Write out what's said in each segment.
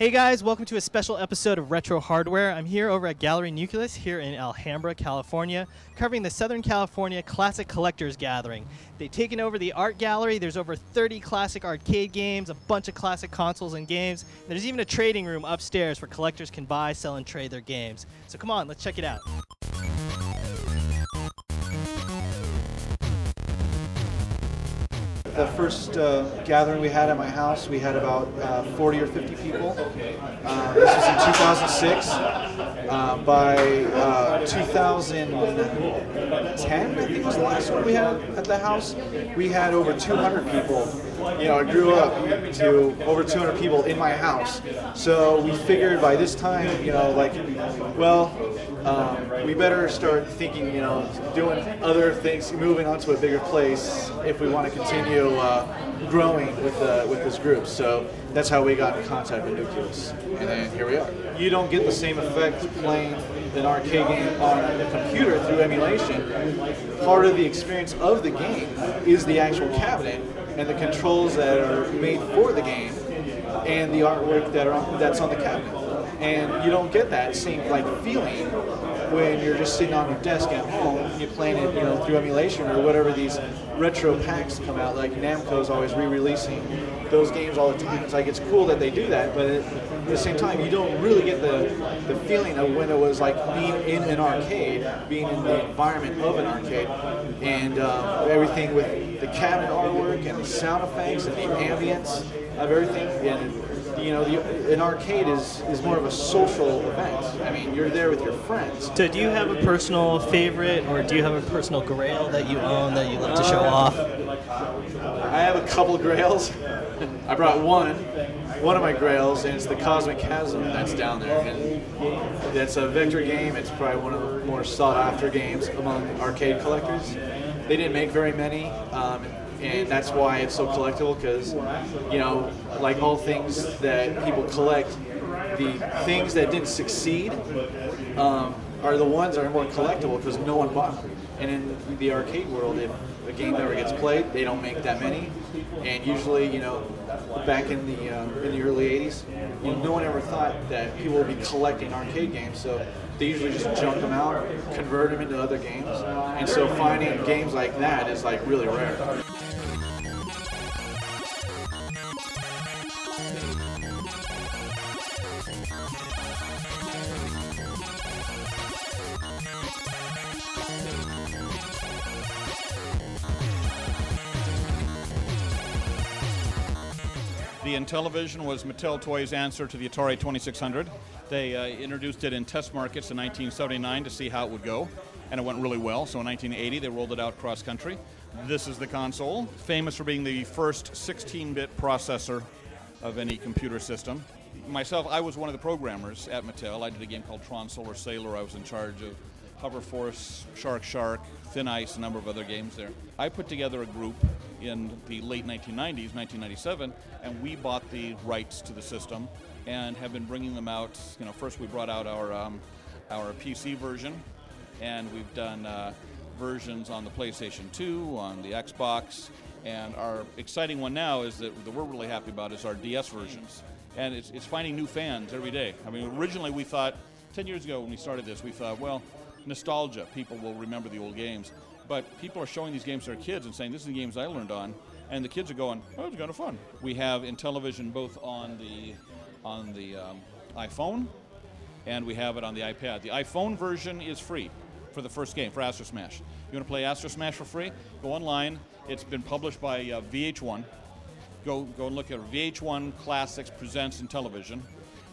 Hey guys, welcome to a special episode of Retro Hardware. I'm here over at Gallery Nucleus here in Alhambra, California, covering the Southern California Classic Collectors Gathering. They've taken over the art gallery. There's over 30 classic arcade games, a bunch of classic consoles and games. There's even a trading room upstairs where collectors can buy, sell, and trade their games. So come on, let's check it out. The first gathering we had at my house, we had about 40 or 50 people. This was in 2006. By 2010, I think was the last one we had at the house, we had over 200 people. You know, I grew up to over 200 people in my house. So we figured by this time, you know, like, well, we better start thinking, you know, doing other things, moving on to a bigger place if we want to continue growing with this group. So that's how we got in contact with Nucleus, and then here we are. You don't get the same effect playing an arcade game on the computer through emulation. Part of the experience of the game is the actual cabinet and the controls that are made for the game and the artwork that's on the cabinet. And you don't get that same feeling when you're just sitting on your desk at home and you're playing it, you know, through emulation or whatever these retro packs come out. Like Namco's always re-releasing those games all the time. It's like it's cool that they do that, but at the same time, you don't really get the feeling of when it was like being in an arcade, being in the environment of an arcade, and everything with the cabinet artwork and the sound effects and the ambience of everything. And you know, an arcade is more of a social event. I mean, you're there with your friends. So do you have a personal favorite, or do you have a personal grail that you own that you love to show off? I have a couple grails. I brought one of my grails, and it's the Cosmic Chasm that's down there. And it's a vector game. It's probably one of the more sought-after games among arcade collectors. They didn't make very many. And that's why it's so collectible, because, you know, like all things that people collect, the things that didn't succeed are the ones that are more collectible because no one bought them. And in the arcade world, if a game never gets played, they don't make that many. And usually, you know, back in the early 80s, you know, no one ever thought that people would be collecting arcade games. So they usually just junk them out, convert them into other games. And so finding games like that is like really rare. The Intellivision was Mattel Toys' answer to the Atari 2600. They introduced it in test markets in 1979 to see how it would go, and it went really well. So in 1980, they rolled it out cross-country. This is the console, famous for being the first 16-bit processor of any computer system. Myself, I was one of the programmers at Mattel. I did a game called Tron Solar Sailor. I was in charge of Hover Force, Shark, Thin Ice, a number of other games there. I put together a group in the late 1990s, 1997, and we bought the rights to the system and have been bringing them out. You know, first we brought out our PC version, and we've done versions on the PlayStation 2, on the Xbox, and our exciting one now is that we're really happy about is our DS versions. And it's finding new fans every day. I mean, originally we thought, 10 years ago when we started this, we thought, well, nostalgia, people will remember the old games. But people are showing these games to their kids and saying, this is the games I learned on. And the kids are going, oh, it's kind of fun. We have Intellivision both on the iPhone, and we have it on the iPad. The iPhone version is free for the first game, for Astro Smash. You want to play Astro Smash for free? Go online. It's been published by VH1. Go and look at VH1 Classics Presents Intellivision,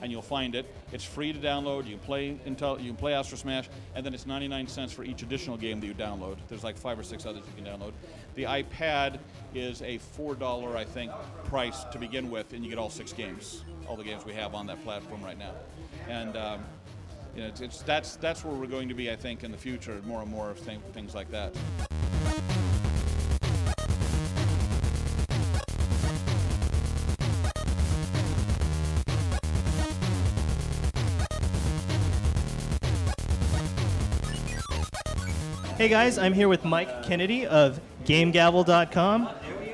and you'll find it. It's free to download. You can play Astro Smash, and then it's 99 cents for each additional game that you download. There's like 5 or 6 others you can download. The iPad is a $4, I think, price to begin with, and you get all 6 games, all the games we have on that platform right now. And you know, that's where we're going to be, I think, in the future. More and more things like that. Hey guys, I'm here with Mike Kennedy of GameGavel.com.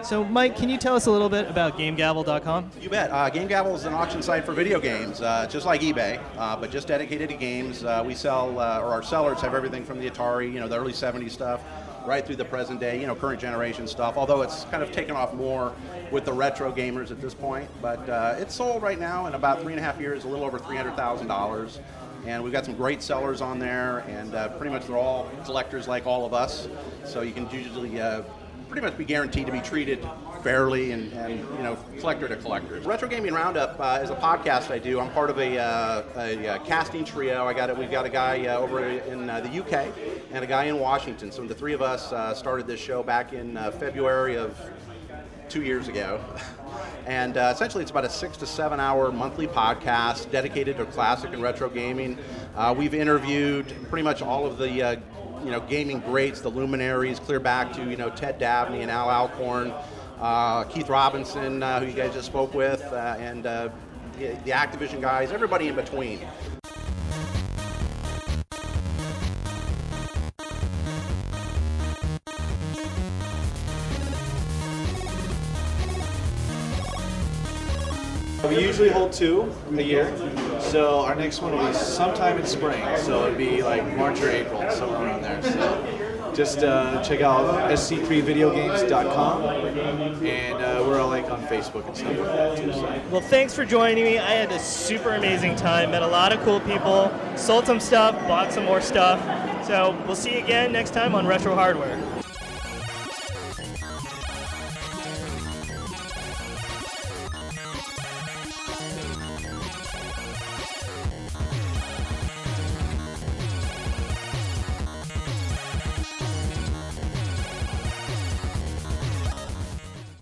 So, Mike, can you tell us a little bit about GameGavel.com? You bet. Game Gavel is an auction site for video games, just like eBay, but just dedicated to games. We sell, or our sellers have everything from the Atari, the early 70s stuff, right through the present day, current generation stuff, although it's kind of taken off more with the retro gamers at this point. But it's sold right now in about 3.5 years, a little over $300,000. And we've got some great sellers on there, and pretty much they're all collectors like all of us. So you can usually pretty much be guaranteed to be treated fairly and collector to collectors. Retro Gaming Roundup is a podcast I do. I'm part of a casting trio. We've got a guy over in the UK and a guy in Washington. So the three of us started this show back in February of 2 years ago. And essentially it's about a 6 to 7 hour monthly podcast dedicated to classic and retro gaming. We've interviewed pretty much all of the gaming greats, the luminaries, clear back to Ted Dabney and Al Alcorn, Keith Robinson, who you guys just spoke with, and the Activision guys, everybody in between. We usually hold 2 a year, so our next one will be sometime in spring, so it'll be like March or April, somewhere around there. So just check out SC3videogames.com, and we're all like on Facebook and stuff like that too. So. Well, thanks for joining me. I had a super amazing time, met a lot of cool people, sold some stuff, bought some more stuff. So we'll see you again next time on Retro Hardware.